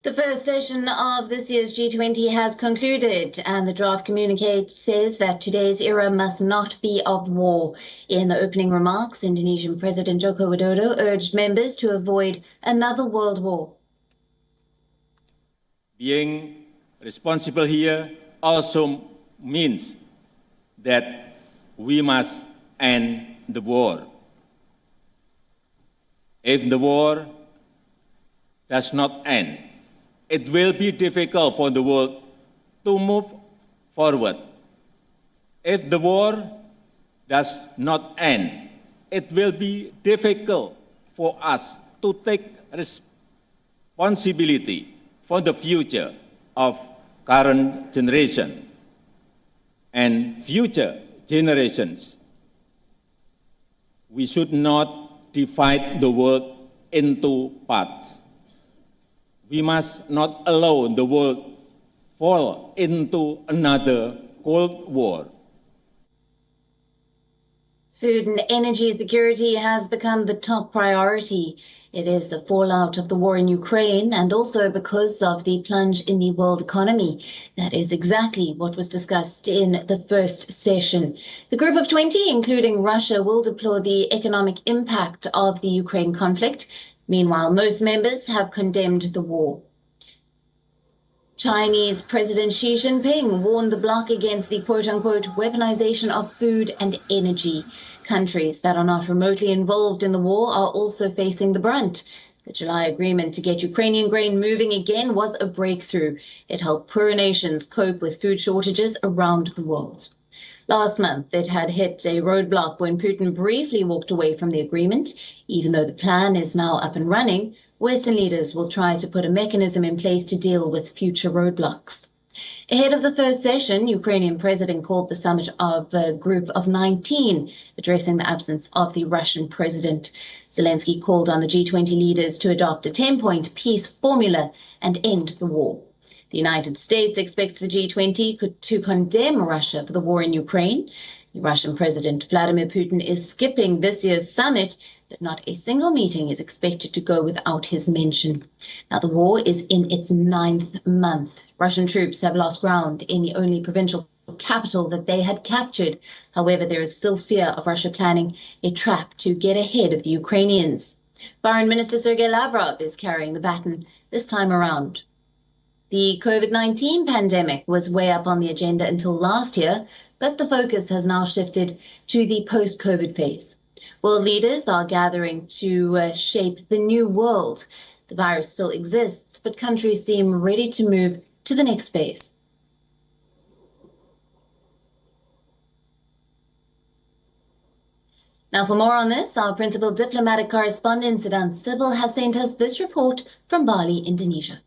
The first session of this year's G20 has concluded, and the draft communique says that today's era must not be of war. In the opening remarks, Indonesian President Joko Widodo urged members to avoid another world war. Being responsible here also means that we must end the war. If the war does not end, it will be difficult for the world to move forward. If the war does not end, it will be difficult for us to take responsibility for the future of current generation and future generations. We should not divide the world into parts. We must not allow the world fall into another Cold War. Food and energy security has become the top priority. It is a fallout of the war in Ukraine and also because of the plunge in the world economy. That is exactly what was discussed in the first session. The group of 20, including Russia, will deplore the economic impact of the Ukraine conflict. Meanwhile, most members have condemned the war. Chinese President Xi Jinping warned the bloc against the quote-unquote weaponization of food and energy. Countries that are not remotely involved in the war are also facing the brunt. The July agreement to get Ukrainian grain moving again was a breakthrough. It helped poorer nations cope with food shortages around the world. Last month, it had hit a roadblock when Putin briefly walked away from the agreement. Even though the plan is now up and running, Western leaders will try to put a mechanism in place to deal with future roadblocks. Ahead of the first session, Ukrainian president called the summit of a group of 19, addressing the absence of the Russian president. Zelensky called on the G20 leaders to adopt a 10-point peace formula and end the war. The United States expects the G20 to condemn Russia for the war in Ukraine. The Russian President Vladimir Putin is skipping this year's summit, but not a single meeting is expected to go without his mention. Now, the war is in its 9th month. Russian troops have lost ground in the only provincial capital that they had captured. However, there is still fear of Russia planning a trap to get ahead of the Ukrainians. Foreign Minister Sergei Lavrov is carrying the baton this time around. The COVID-19 pandemic was way up on the agenda until last year, but the focus has now shifted to the post-COVID phase. World leaders are gathering to shape the new world. The virus still exists, but countries seem ready to move to the next phase. Now, for more on this, our principal diplomatic correspondent, Sedan Sibyl, has sent us this report from Bali, Indonesia.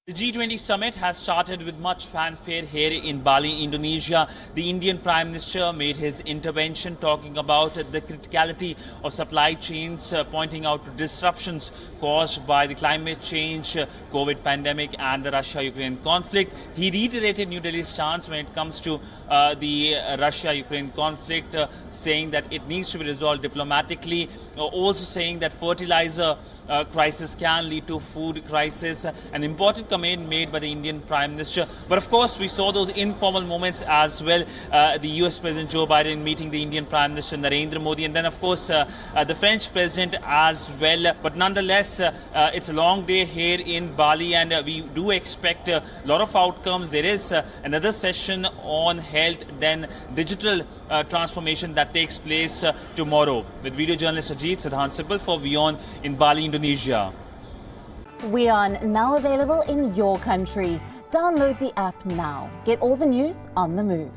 The G20 Summit has started with much fanfare here in Bali, Indonesia. The Indian Prime Minister made his intervention talking about the criticality of supply chains, pointing out to disruptions caused by the climate change, COVID pandemic and the Russia-Ukraine conflict. He reiterated New Delhi's stance when it comes to the Russia-Ukraine conflict, saying that it needs to be resolved diplomatically, also saying that fertilizer crisis can lead to food crisis, an important comment made by the Indian Prime Minister. But of course, we saw those informal moments as well. The US President Joe Biden meeting the Indian Prime Minister Narendra Modi, and then of course the French President as well. But nonetheless, it's a long day here in Bali, and we do expect a lot of outcomes. There is another session on health, then digital transformation that takes place tomorrow. With video journalist Ajit, Siddhant Sibbal for WION in Bali, Indonesia. WION, now available in your country. Download the app now. Get all the news on the move.